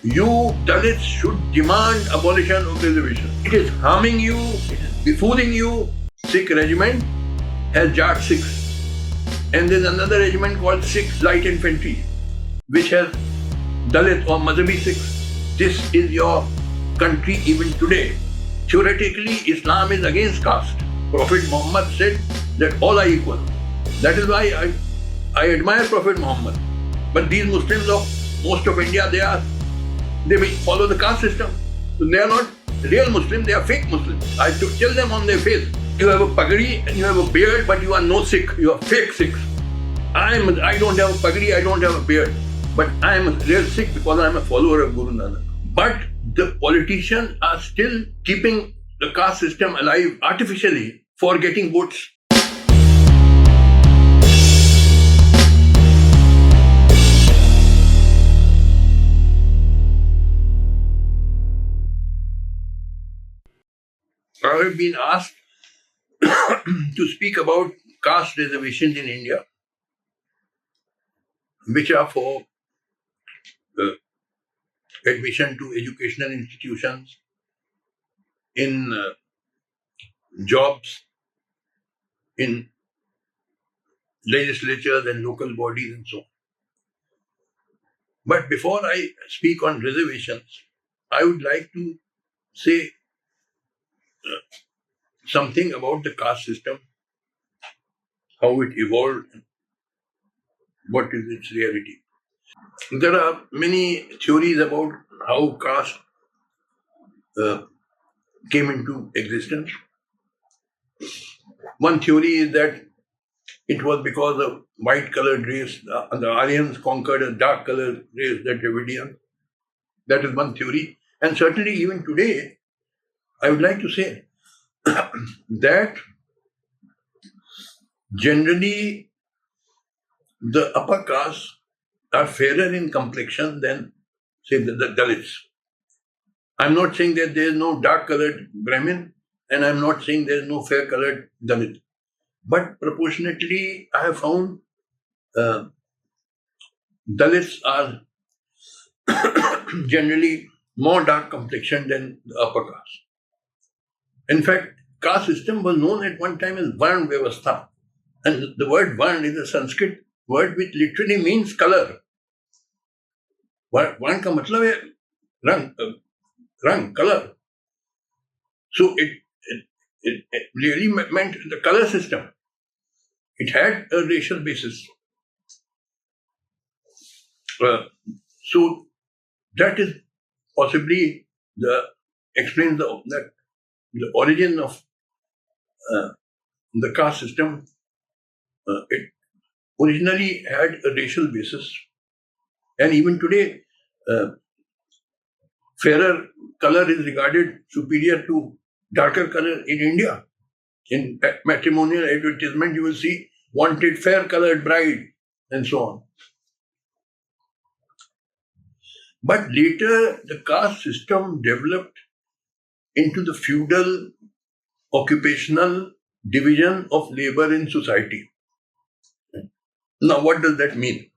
You Dalits should demand abolition of reservation. It is harming you, it is befooling you. Sikh regiment has Jat Sikhs. And there's another regiment called Sikh Light Infantry, which has Dalit or Mazhabi Sikhs. This is your country even today. Theoretically, Islam is against caste. Prophet Muhammad said that all are equal. That is why I admire Prophet Muhammad. But these Muslims of most of India, they will follow the caste system. So they are not real Muslims, they are fake Muslims. I have to tell them on their face. You have a pagadi and you have a beard, but you are no Sikh. You are fake Sikhs. I don't have a pagadi, I don't have a beard. But I am a real Sikh because I am a follower of Guru Nanak. But the politicians are still keeping the caste system alive artificially for getting votes. I have been asked to speak about caste reservations in India, which are for admission to educational institutions, in jobs, in legislatures and local bodies and so on. But before I speak on reservations, I would like to say something about the caste system, how it evolved, and what is its reality. There are many theories about how caste came into existence. One theory is that it was because of white-colored race. The Aryans conquered a dark-colored race, the Dravidian. That is one theory. And certainly even today, I would like to say that generally the upper castes are fairer in complexion than, say, the Dalits. I'm not saying that there is no dark-colored Brahmin, and I'm not saying there is no fair-colored Dalit. But proportionately, I have found Dalits are generally more dark complexioned than the upper caste. In fact, caste system was known at one time as Varn Vyavastha. And the word Varn is a Sanskrit word which literally means color. Varn ka matlab hai rang, color. So it really meant the color system. It had a racial basis. So that is possibly explains the origin of the caste system. It originally had a racial basis, and even today, fairer color is regarded superior to darker color in India. In matrimonial advertisement, you will see wanted fair-colored bride and so on. But later, the caste system developed into the feudal occupational division of labor in society. Now, what does that mean?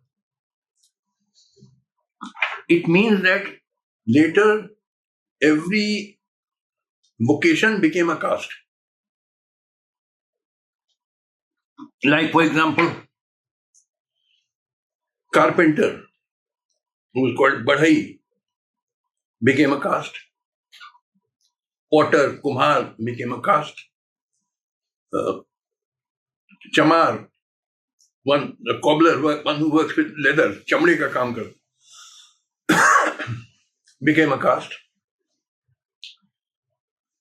It means that later, every vocation became a caste. Like, for example, carpenter, who was called Badhai, became a caste. Potter, Kumhar became a caste. Chamar, the cobbler, one who works with leather, chamde ka kaam kar, became a caste.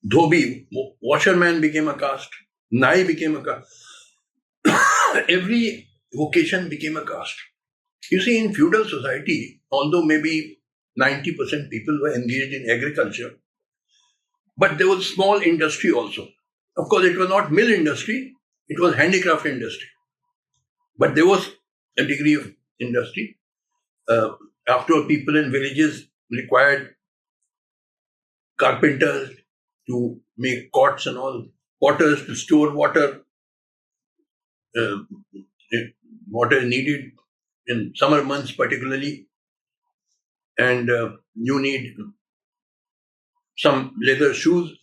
Dhobi, washerman, became a caste. Nai became a caste. Every vocation became a caste. You see, in feudal society, although maybe 90% people were engaged in agriculture, but there was small industry also. Of course, it was not mill industry, it was handicraft industry. But there was a degree of industry. After all, people in villages required carpenters to make cots and all, potters to store water. Water is needed in summer months particularly. and you need some leather shoes.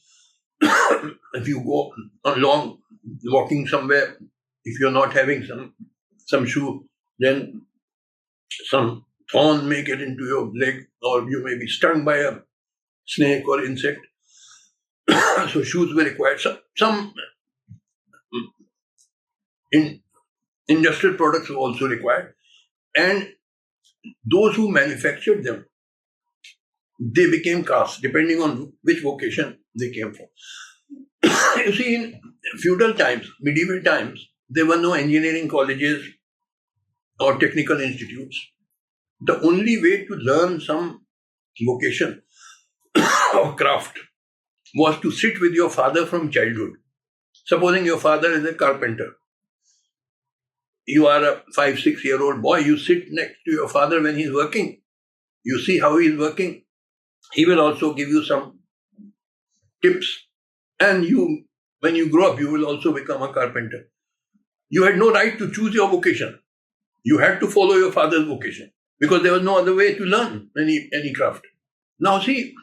If you go on long walking somewhere, if you're not having some shoe, then some thorn may get into your leg, or you may be stung by a snake or insect. So shoes were required. Some industrial products were also required, and those who manufactured them, they became castes depending on which vocation they came from. You see, in feudal times, medieval times, there were no engineering colleges or technical institutes. The only way to learn some vocation or craft was to sit with your father from childhood. Supposing your father is a carpenter. You are a 5-6-year-old boy, you sit next to your father when he's working. You see how he's working. He will also give you some tips. And when you grow up, you will also become a carpenter. You had no right to choose your vocation. You had to follow your father's vocation because there was no other way to learn any craft. Now see,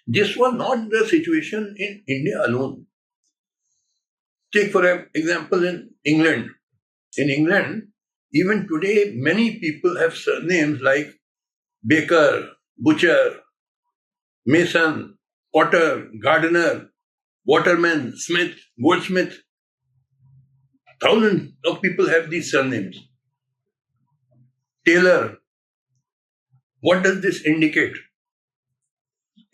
this was not the situation in India alone. Take for example in England. In England, even today, many people have surnames like baker, butcher, mason, potter, gardener, waterman, smith, goldsmith. Thousands of people have these surnames. Tailor. What does this indicate?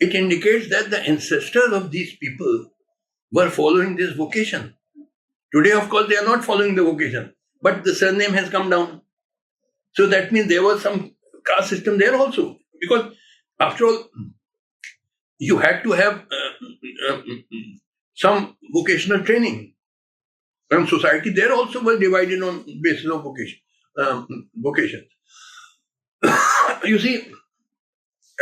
It indicates that the ancestors of these people were following this vocation. Today, of course, they are not following the vocation, but the surname has come down. So that means there was some caste system there also. Because after all, you had to have some vocational training. And society there also was divided on basis of vocations. You see,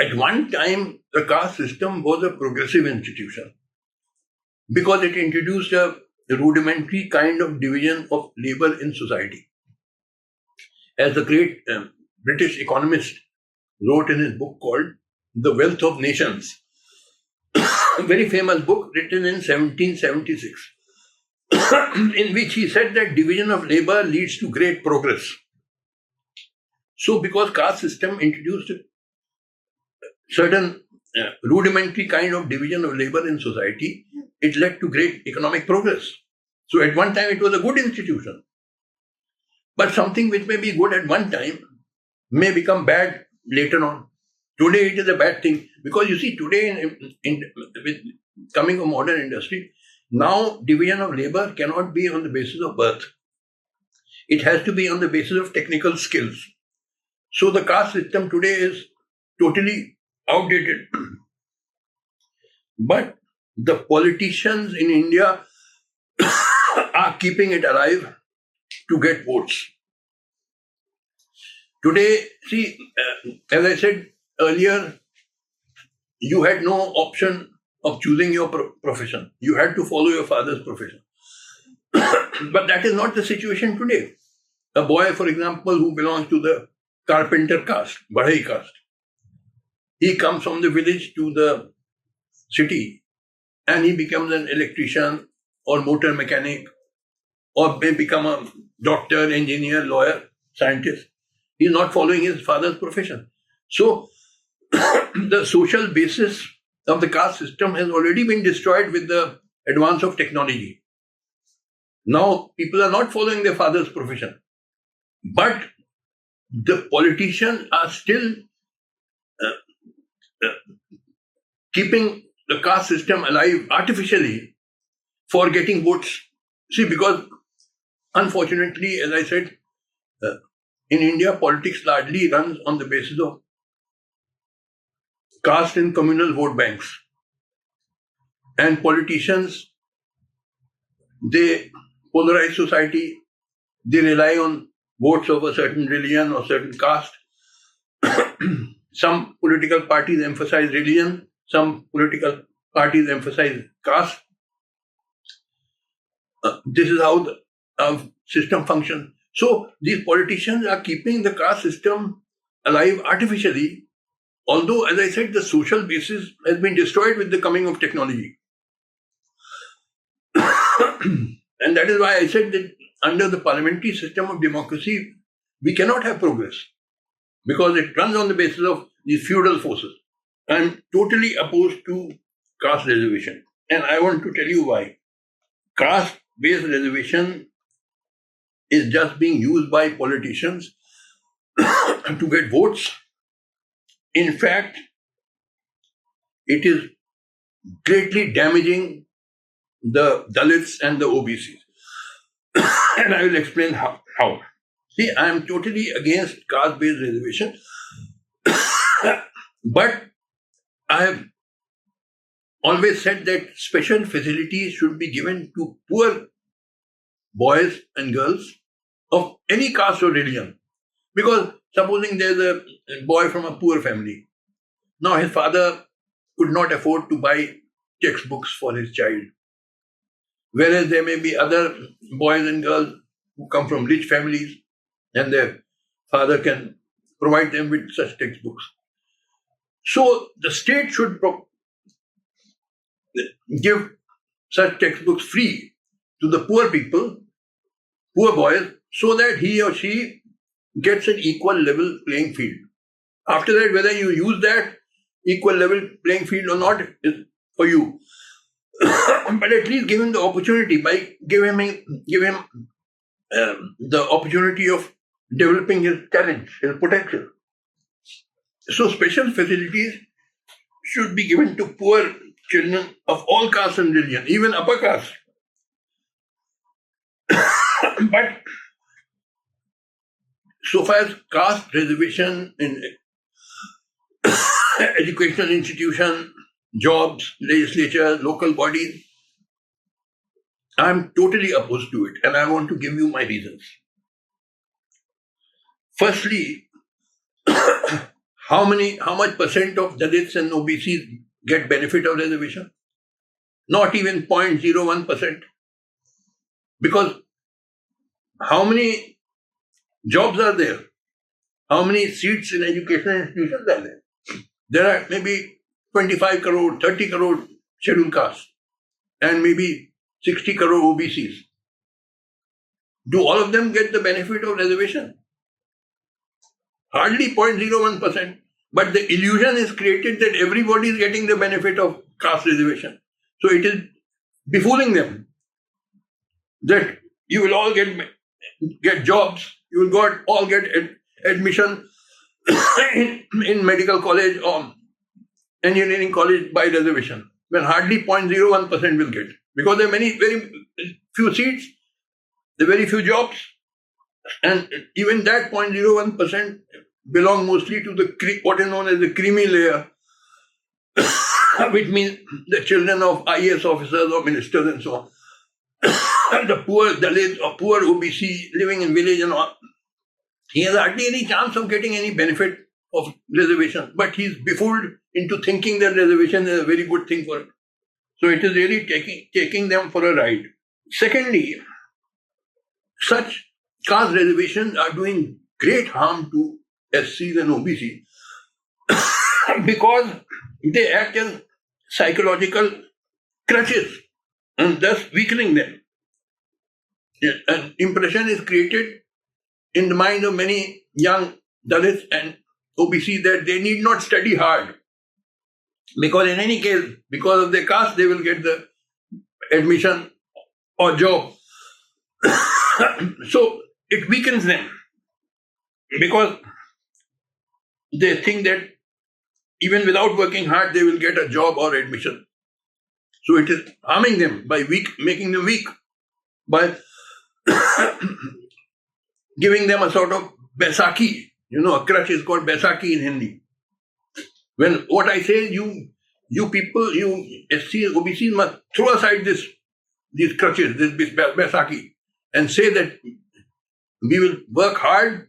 at one time, the caste system was a progressive institution because it introduced a rudimentary kind of division of labor in society. As the great British economist wrote in his book called The Wealth of Nations, a very famous book written in 1776, in which he said that division of labor leads to great progress. So because caste system introduced a certain rudimentary kind of division of labor in society, it led to great economic progress. So at one time it was a good institution. But something which may be good at one time may become bad later on. Today it is a bad thing because you see today with coming of modern industry, now division of labor cannot be on the basis of birth. It has to be on the basis of technical skills. So the caste system today is totally outdated. But the politicians in India are keeping it alive to get votes. Today, see, as I said earlier, you had no option of choosing your profession. You had to follow your father's profession. But that is not the situation today. A boy, for example, who belongs to the carpenter caste, Badhai caste, he comes from the village to the city and he becomes an electrician or motor mechanic or may become a doctor, engineer, lawyer, scientist. He is not following his father's profession. So the social basis of the caste system has already been destroyed with the advance of technology. Now people are not following their father's profession. But the politicians are still keeping the caste system alive artificially for getting votes. See, because unfortunately, as I said, in India, politics largely runs on the basis of caste and communal vote banks. And politicians, they polarize society, they rely on votes of a certain religion or certain caste. Some political parties emphasize religion, some political parties emphasize caste. This is how the system functions. So these politicians are keeping the caste system alive artificially, although, as I said, the social basis has been destroyed with the coming of technology. And that is why I said that under the parliamentary system of democracy, we cannot have progress because it runs on the basis of these feudal forces. I am totally opposed to caste reservation, and I want to tell you why. Caste-based reservation is just being used by politicians to get votes. In fact, it is greatly damaging the Dalits and the OBCs. And I will explain how. See, I am totally against caste-based reservation, but I have always said that special facilities should be given to poor boys and girls of any caste or religion. Because supposing there's a boy from a poor family, now his father could not afford to buy textbooks for his child. Whereas there may be other boys and girls who come from rich families and their father can provide them with such textbooks. So the state should give such textbooks free to the poor people, poor boys, so that he or she gets an equal level playing field. After that, whether you use that equal level playing field or not is for you. But at least give him the opportunity give him the opportunity of developing his talent, his potential. So special facilities should be given to poor children of all castes and religion, even upper caste. But so far as caste reservation in educational institution, jobs, legislature, local bodies, I am totally opposed to it, and I want to give you my reasons. Firstly, how much percent of Dalits and OBCs get benefit of reservation? Not even 0.01%. Because how many jobs are there? How many seats in educational institutions are there? There are maybe 25 crore, 30 crore scheduled castes and maybe 60 crore OBCs. Do all of them get the benefit of reservation? Hardly 0.01%. But the illusion is created that everybody is getting the benefit of caste reservation. So it is befooling them that you will all get jobs, you will all get admission in medical college or engineering college by reservation, when hardly 0.01% will get. Because there are very few seats, there are very few jobs, and even that 0.01% belong mostly to what is known as the creamy layer, which means the children of IAS officers or ministers and so on. The poor Dalit or poor OBC living in village and all, he has hardly any chance of getting any benefit of reservation, but he's befooled into thinking that reservation is a very good thing for him. So it is really taking them for a ride. Secondly, such caste reservations are doing great harm to SCs and OBCs because they act as psychological crutches and thus weakening them. An impression is created in the mind of many young Dalits and OBC that they need not study hard because in any case, because of their caste, they will get the admission or job. So it weakens them because they think that even without working hard, they will get a job or admission. So it is harming them by making them weak, by giving them a sort of Baisakhi. A crutch is called Baisakhi in Hindi. When what I say, you people, you SCs, OBCs must throw aside these crutches, this Baisakhi, and say that we will work hard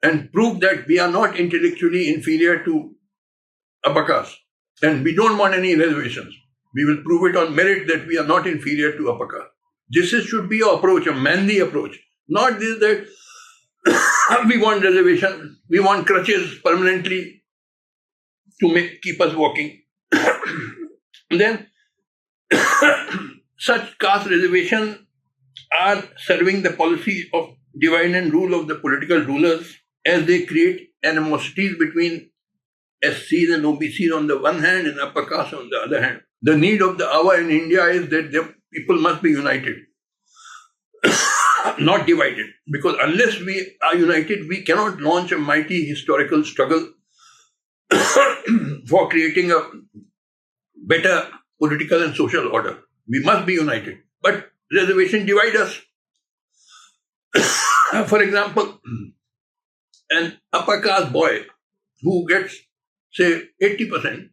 and prove that we are not intellectually inferior to upper caste. And we don't want any reservations. We will prove it on merit that we are not inferior to upper caste. This should be our approach, a manly approach. Not this that We want reservation. We want crutches permanently to keep us walking. Then such caste reservation are serving the policy of divide and rule of the political rulers as they create animosities between SCs and OBCs on the one hand and upper caste on the other hand. The need of the hour in India is that the people must be united, not divided. Because unless we are united, we cannot launch a mighty historical struggle for creating a better political and social order. We must be united. But reservation divide us. For example, an upper caste boy who gets, say, 80%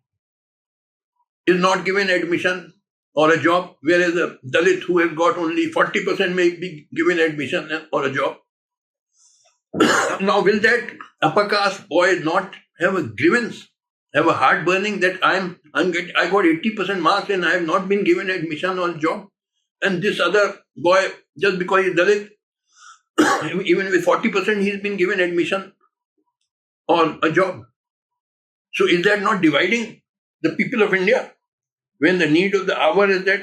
is not given admission or a job, whereas a Dalit who has got only 40% may be given admission or a job. Now, will that upper caste boy not have a grievance, have a heart burning that I got 80% marks and I have not been given admission or a job? And this other boy, just because he's Dalit, even with 40%, he's been given admission or a job. So is that not dividing the people of India? When the need of the hour is that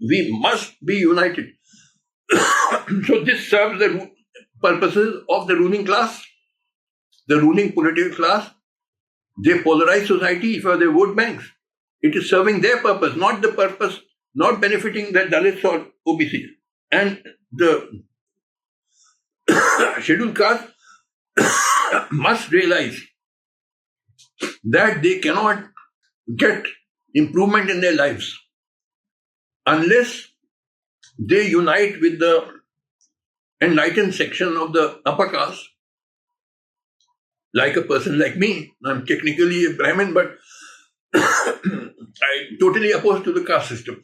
we must be united. So this serves the purposes of the ruling class, the ruling political class. They polarize society for their vote banks. It is serving their purpose, not the purpose, not benefiting the Dalits or OBCs. And the scheduled caste must realize that they cannot get improvement in their lives unless they unite with the enlightened section of the upper caste, like a person like me. I'm technically a Brahmin, but I'm totally opposed to the caste system.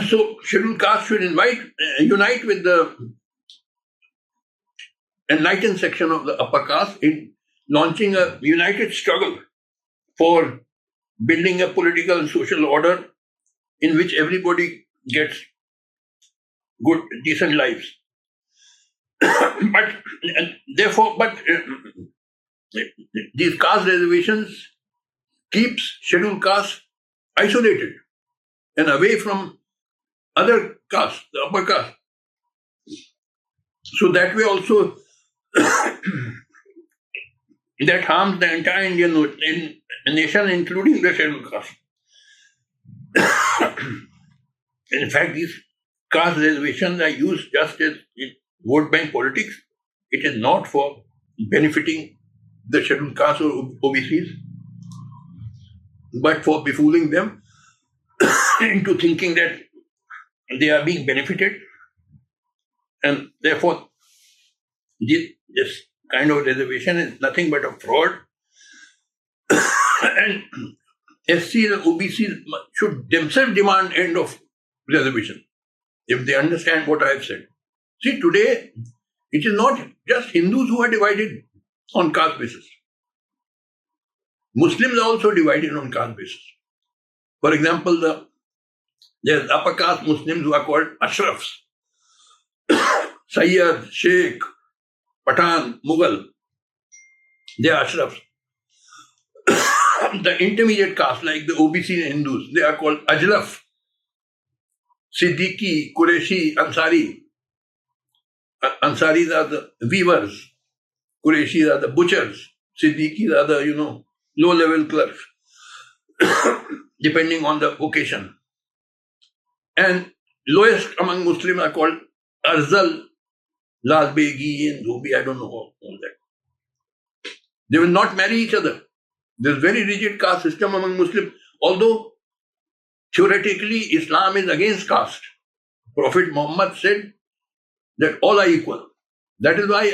So scheduled caste should unite with the enlightened section of the upper caste in launching a united struggle for building a political and social order in which everybody gets good, decent lives. But these caste reservations keeps scheduled caste isolated and away from other castes, the upper caste. So that way also that harms the entire Indian nation, including the scheduled caste. In fact, these caste reservations are used just as in vote bank politics. It is not for benefiting the scheduled caste or OBCs, but for befooling them into thinking that they are being benefited, and therefore this kind of reservation is nothing but a fraud. And SCs and OBCs should themselves demand end of reservation if they understand what I have said. See, today it is not just Hindus who are divided on caste basis. Muslims are also divided on caste basis. For example, there's upper caste Muslims who are called Ashrafs, Sayyid, Sheikh, Pathan, Mughal. They are Ashrafs. The intermediate caste, like the OBC and Hindus, they are called Ajlaf, Siddiqui, Qureshi, Ansari. Ansaris are the weavers, Qureshis are the butchers, Siddiquis are the, low-level clerks, depending on the vocation. And lowest among Muslims are called Arzal, Lal Begi and Dhobi, I don't know all that. They will not marry each other. There's very rigid caste system among Muslims, although theoretically Islam is against caste. Prophet Muhammad said that all are equal. That is why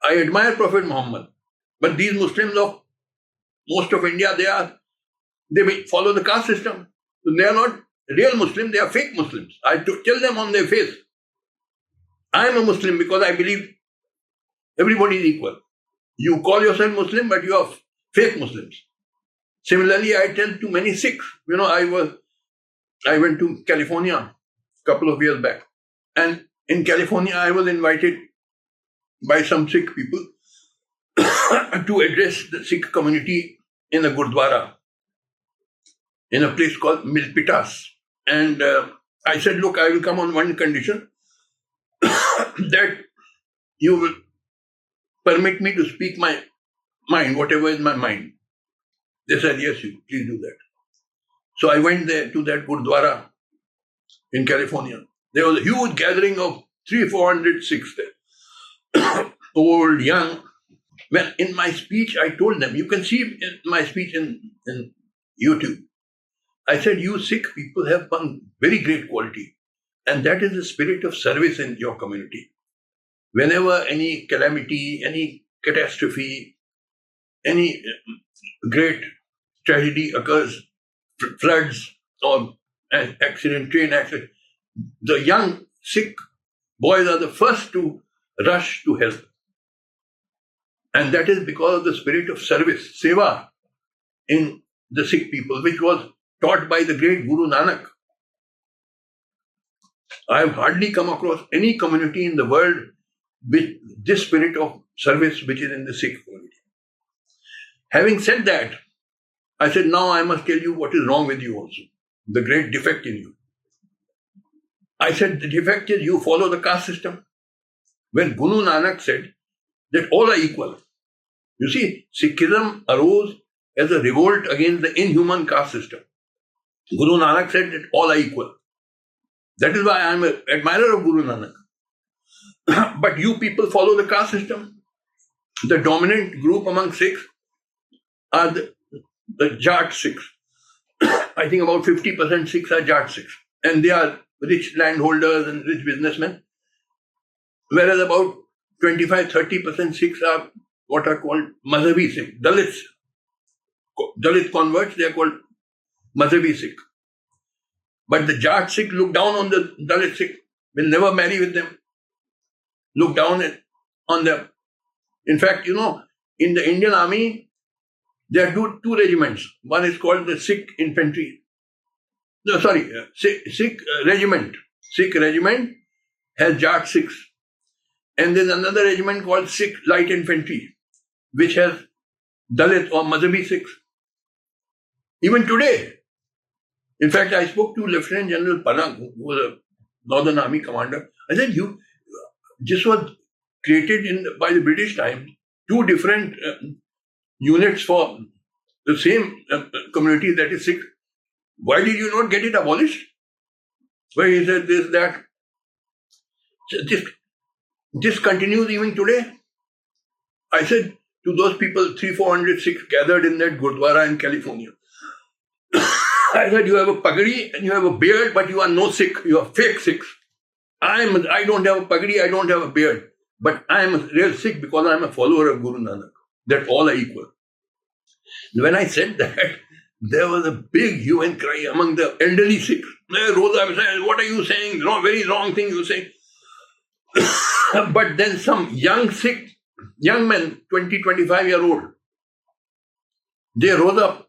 I admire Prophet Muhammad. But these Muslims of most of India, they follow the caste system. They are not real Muslims, they are fake Muslims. I tell them on their face. I am a Muslim because I believe everybody is equal. You call yourself Muslim, but you are fake Muslims. Similarly, I tell to many Sikhs. I went to California a couple of years back. And in California, I was invited by some Sikh people to address the Sikh community in a Gurdwara in a place called Milpitas. And I said, look, I will come on one condition that you will permit me to speak my mind, whatever is my mind. They said, yes, you please do that. So I went there to that Gurdwara in California. There was a huge gathering of 300-400 Sikhs there. Old, young. When in my speech, I told them, you can see in my speech in YouTube, I said, you Sikh people have one very great quality, and that is the spirit of service in your community. Whenever any calamity, any catastrophe, any great tragedy occurs, floods or an accident, train accident, the young Sikh boys are the first to rush to help. And that is because of the spirit of service, seva, in the Sikh people, which was taught by the great Guru Nanak. I have hardly come across any community in the world with this spirit of service which is in the Sikh community. Having said that, I said, now I must tell you what is wrong with you also, the great defect in you. I said, the defect is you follow the caste system. When Guru Nanak said that all are equal. You see, Sikhism arose as a revolt against the inhuman caste system. Guru Nanak said that all are equal. That is why I am an admirer of Guru Nanak. But you people follow the caste system. The dominant group among Sikhs are the Jat Sikhs. I think about 50% Sikhs are Jat Sikhs. And they are rich landholders and rich businessmen. Whereas about 25-30% Sikhs are what are called Mazhabi Sikh, Dalits. Dalit converts, they are called Mazhabi Sikh. But the Jat Sikh look down on the Dalit Sikh, will never marry with them. Look down on them. In fact, you know, in the Indian army, there are two regiments. One is called the Sikh Infantry. No, sorry, Sikh Regiment. Sikh Regiment has Jat Sikhs. And there's another regiment called Sikh Light Infantry, which has Dalit or Mazhabi Sikhs. Even today. In fact, I spoke to Lieutenant General Panang, who was a Northern Army commander. I said, this was created by the British time, two different units for the same community, that is Sikh. Why did you not get it abolished? Well, he said this, that. So this continues even today. I said to those people, 300-400 Sikhs gathered in that Gurdwara in California. I said, you have a pagadi and you have a beard, but you are no Sikh. You are fake Sikhs. I don't have a pagadi, I don't have a beard. But I am a real Sikh because I am a follower of Guru Nanak. That all are equal. When I said that, there was a big hue and cry among the elderly Sikhs. They rose up and said, what are you saying? No, very wrong thing you say. But then some young Sikh, young men, 20-25-year-old, they rose up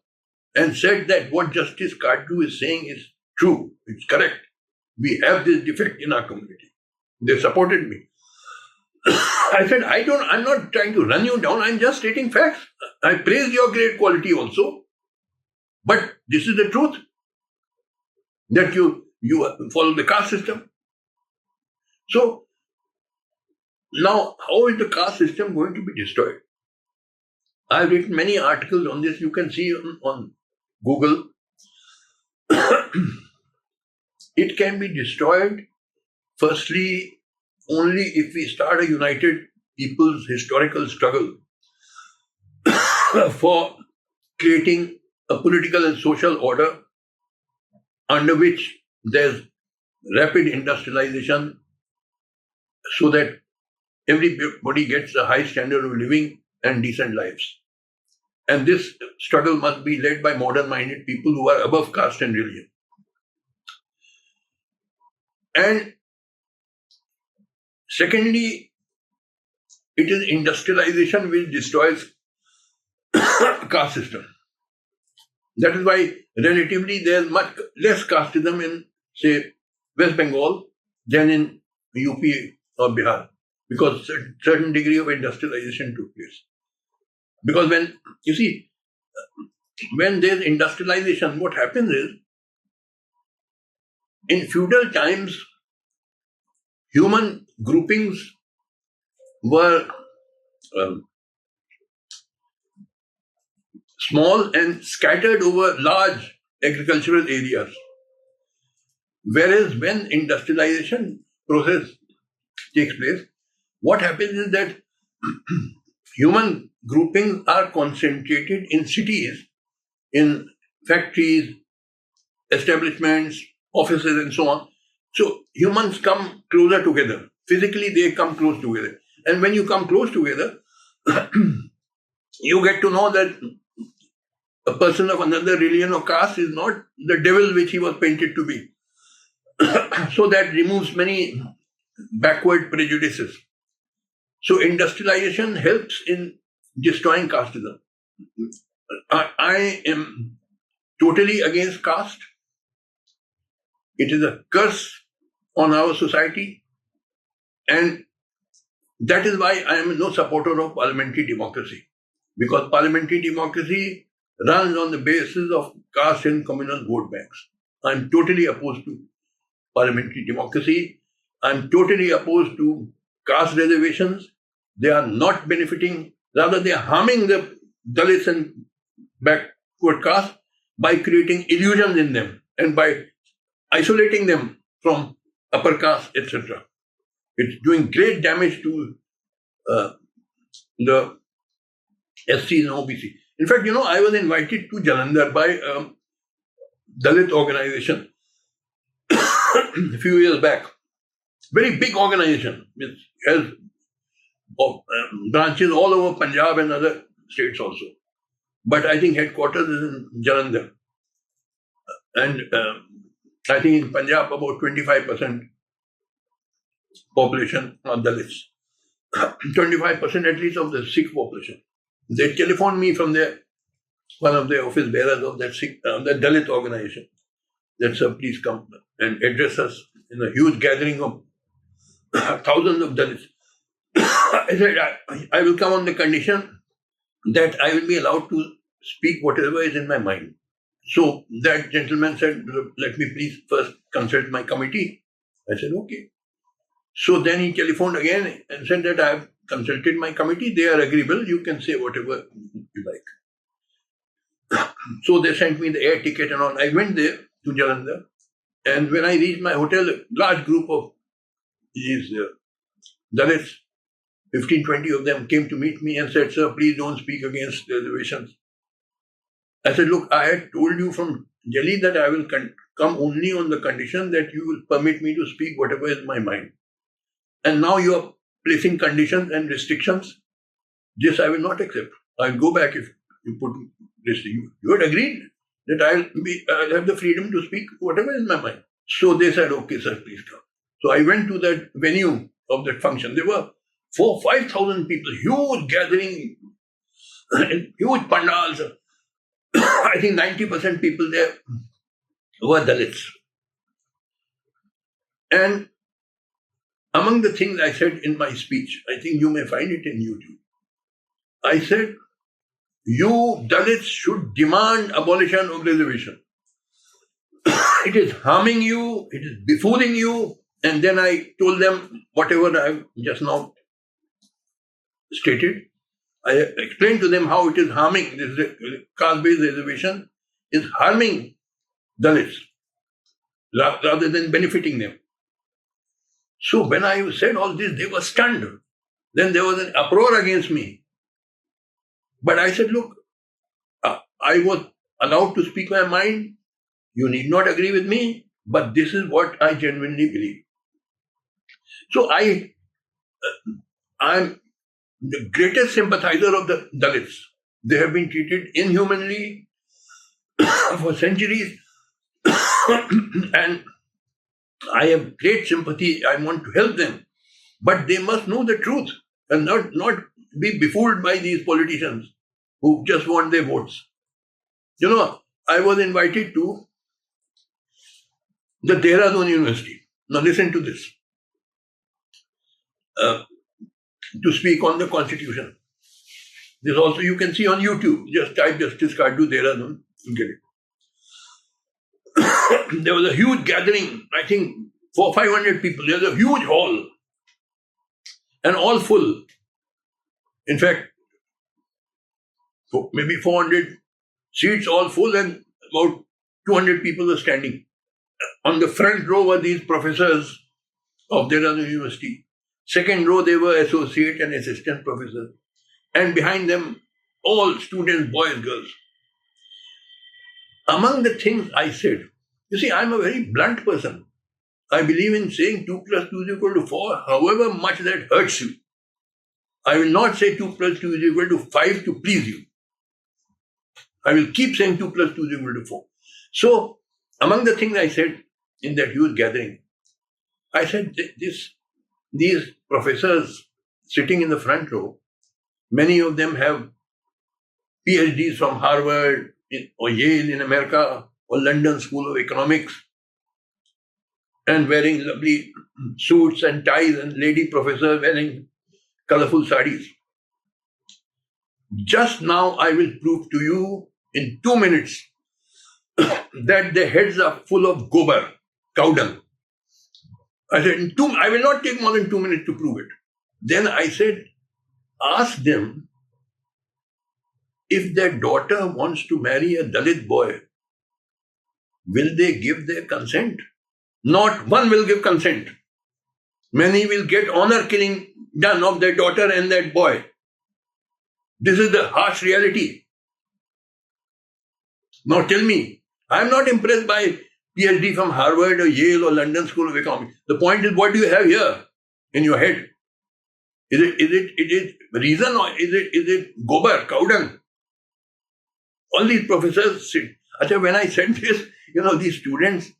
and said that what Justice Katju is saying is true. It's correct. We have this defect in our community. They supported me. I said, I'm not trying to run you down. I'm just stating facts. I praise your great quality also. But this is the truth. That you follow the caste system. So, now, how is the caste system going to be destroyed? I've written many articles on this. You can see on Google. It can be destroyed, firstly, only if we start a united people's historical struggle for creating a political and social order under which there's rapid industrialization so that everybody gets a high standard of living and decent lives. And this struggle must be led by modern-minded people who are above caste and religion. And secondly, it is industrialization which destroys caste system. That is why relatively there is much less casteism in, say, West Bengal than in UP or Bihar. because certain degree of industrialization took place. Because when there's industrialization, what happens is, in feudal times, human groupings were small and scattered over large agricultural areas. Whereas when industrialization process takes place, what happens is that human groupings are concentrated in cities, in factories, establishments, offices, and so on. So humans come closer together. Physically, they come close together. And when you come close together, you get to know that a person of another religion or caste is not the devil which he was painted to be. So that removes many backward prejudices. So industrialization helps in destroying casteism. I am totally against caste. It is a curse on our society, and that is why I am no supporter of parliamentary democracy, because parliamentary democracy runs on the basis of caste and communal vote banks. I am totally opposed to parliamentary democracy. I am totally opposed to caste reservations. They are not benefiting, rather they are harming the Dalits and backward caste by creating illusions in them and by isolating them from upper caste, etc. It's doing great damage to the SCs and OBC. In fact, I was invited to Jalandhar by a Dalit organization a few years back. Very big organization, which has branches all over Punjab and other states also. But I think headquarters is in Jalandhar. And I think in Punjab about 25% population are Dalits. 25% at least of the Sikh population. They telephoned me from one of the office bearers of that the Dalit organization. That, sir, please come and address us in a huge gathering of thousands of Dalits. I said, I will come on the condition that I will be allowed to speak whatever is in my mind. So that gentleman said, let me please first consult my committee. I said, okay. So then he telephoned again and said that I have consulted my committee. They are agreeable. You can say whatever you like. So they sent me the air ticket and all. I went there to Jalandhar. And when I reached my hotel, a large group of these Dalits, 15-20 of them came to meet me and said, sir, please don't speak against reservations. I said, look, I had told you from Delhi that I will come only on the condition that you will permit me to speak whatever is in my mind. And now you are placing conditions and restrictions. This I will not accept. I'll go back if you put this. You had agreed that I'll have the freedom to speak whatever is in my mind. So they said, okay, sir, please come. So I went to that venue of that function. There were 4,000-5,000 people, huge gathering, huge pandals. I think 90% people there were Dalits. And among the things I said in my speech, I think you may find it in YouTube. I said, you Dalits should demand abolition of reservation. It is harming you, it is befooling you. And then I told them whatever I have just now stated. I explained to them how it is harming, this caste-based reservation is harming Dalits rather than benefiting them. So when I said all this, they were stunned. Then there was an uproar against me. But I said, look, I was allowed to speak my mind. You need not agree with me, but this is what I genuinely believe. So I'm the greatest sympathizer of the Dalits. They have been treated inhumanly for centuries. And I have great sympathy. I want to help them. But they must know the truth and not be befooled by these politicians who just want their votes. I was invited to the Dehradun University. Now listen to this. to speak on the constitution. This also you can see on YouTube. Just type Justice Katju there, you get it. There was a huge gathering, I think 400-500 people. There was a huge hall and all full. In fact, maybe 400 seats all full and about 200 people were standing. On the front row were these professors of Dehradun University. Second row they were associate and assistant professors. And behind them all students, boys, girls. Among the things I said, you see, I'm a very blunt person. I believe in saying 2 plus 2 is equal to 4, however much that hurts you. I will not say 2 plus 2 is equal to 5 to please you. I will keep saying 2 plus 2 is equal to 4. So, among the things I said in that huge gathering, I said these professors sitting in the front row, many of them have PhDs from Harvard or Yale in America or London School of Economics and wearing lovely suits and ties, and lady professors wearing colorful sarees. Just now I will prove to you in 2 minutes that their heads are full of gobar, cow dung. I said, I will not take more than 2 minutes to prove it. Then I said, ask them if their daughter wants to marry a Dalit boy, will they give their consent? Not one will give consent. Many will get honor killing done of their daughter and that boy. This is the harsh reality. Now tell me, I am not impressed by PhD from Harvard or Yale or London School of Economics. The point is, what do you have here in your head? Is it reason or is it gobar, cow dung? All these professors sit. When I said this, these students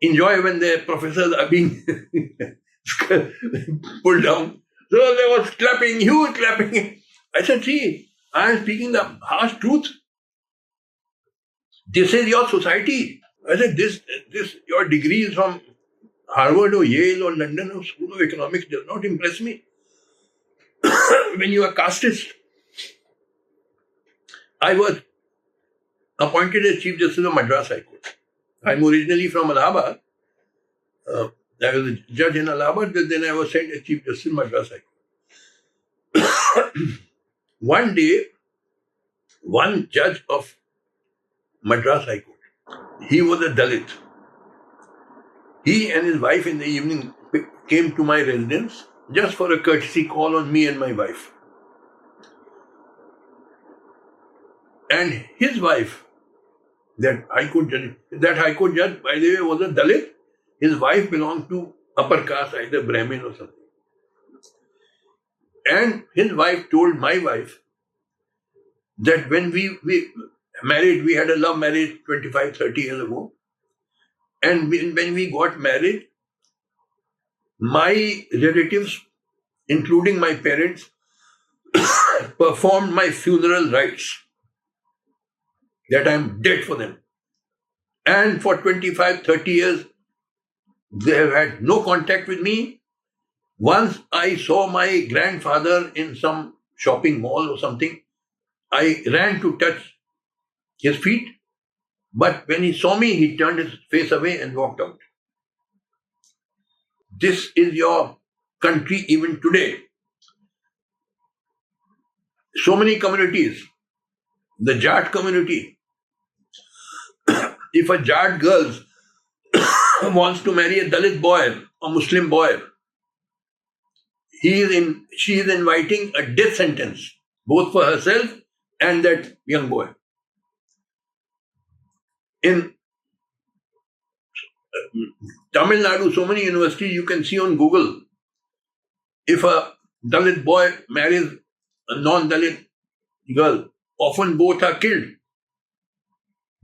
enjoy when their professors are being pulled down. So there was clapping, huge clapping. I said, see, I am speaking the harsh truth. This is your society. I said, this your degree is from Harvard or Yale or London or School of Economics does not impress me. When you are casteist, I was appointed as Chief Justice of Madras High Court. I'm originally from Allahabad. I was a judge in Allahabad, but then I was sent as Chief Justice of Madras High Court. One day, one judge of Madras High Court, he was a Dalit. He and his wife in the evening came to my residence just for a courtesy call on me and my wife. And his wife, that High Court judge, by the way, was a Dalit. His wife belonged to upper caste, either Brahmin or something. And his wife told my wife that when we married, we had a love marriage 25-30 years ago. And when we got married, my relatives, including my parents, performed my funeral rites. That I am dead for them. And for 25-30 years, they have had no contact with me. Once I saw my grandfather in some shopping mall or something, I ran to touch his feet. But when he saw me, he turned his face away and walked out. This is your country even today. So many communities. The Jat community. If a Jat girl wants to marry a Dalit boy, a Muslim boy, she is inviting a death sentence, both for herself and that young boy. In Tamil Nadu, so many universities you can see on Google. If a Dalit boy marries a non-Dalit girl, often both are killed.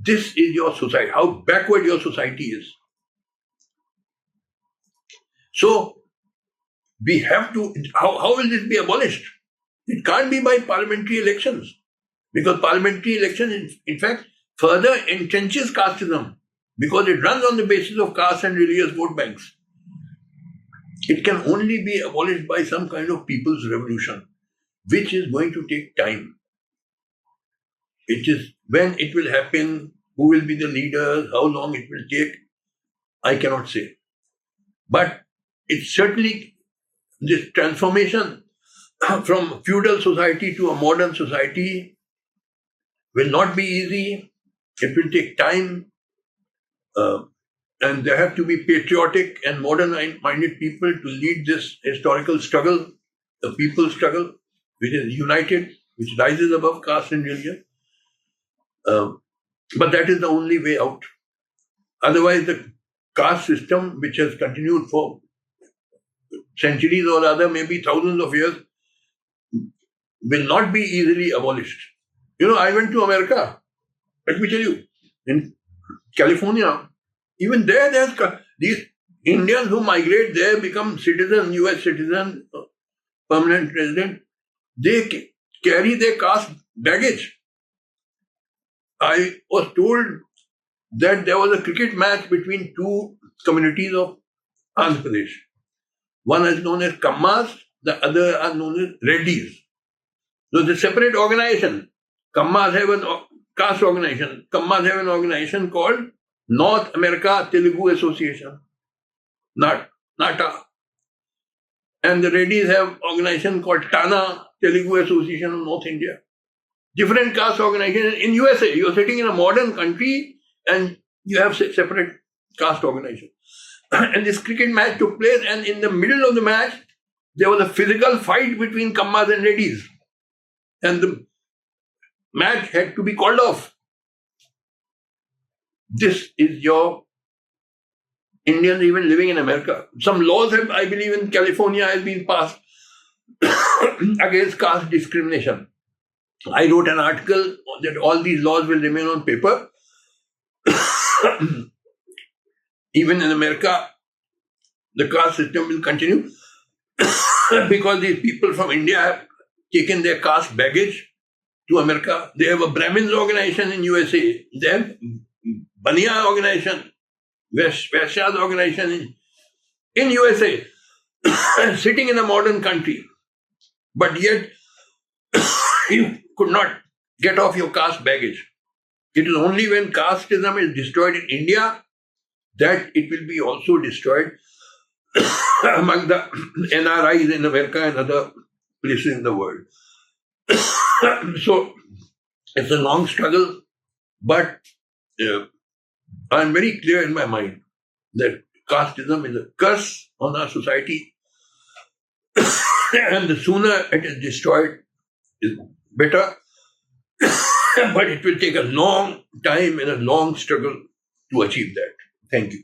This is your society, how backward your society is. So, we have to, how will this be abolished? It can't be by parliamentary elections. Because parliamentary elections, in fact, further entrenches casteism. Because it runs on the basis of caste and religious vote banks. It can only be abolished by some kind of people's revolution, which is going to take time. It is when it will happen, who will be the leaders, how long it will take, I cannot say. But it's certainly this transformation from feudal society to a modern society will not be easy. It will take time. And there have to be patriotic and modern-minded people to lead this historical struggle, the people's struggle, which is united, which rises above caste and religion. But that is the only way out. Otherwise, the caste system, which has continued for centuries or rather maybe thousands of years, will not be easily abolished. I went to America. Let me tell you, in California, even there's these Indians who migrate there, become citizens, US citizens, permanent resident, they carry their caste baggage. I was told that there was a cricket match between two communities of Andhra Pradesh. One is known as Kammas, the other are known as Reddys. So it's a separate organization. Kammas have a caste organization. Kammas have an organization called North America Telugu Association, NATA. And the Reddys have organization called TANA, Telugu Association of North India. Different caste organization in USA. You're sitting in a modern country and you have separate caste organization. And this cricket match took place, and in the middle of the match, there was a physical fight between Kammas and Reddys. And the match had to be called off. This is your Indians even living in America. Some laws have, I believe, in California has been passed against caste discrimination. I wrote an article that all these laws will remain on paper. Even in America, the caste system will continue because these people from India have taken their caste baggage to America. They have a Brahmins organization in USA. They have Baniya organization, Vaishyas organization in USA, sitting in a modern country. But yet, you could not get off your caste baggage. It is only when casteism is destroyed in India that it will be also destroyed among the NRIs in America and other places in the world. So, it's a long struggle, but I'm very clear in my mind that casteism is a curse on our society, and the sooner it is destroyed is better, but it will take a long time and a long struggle to achieve that. Thank you.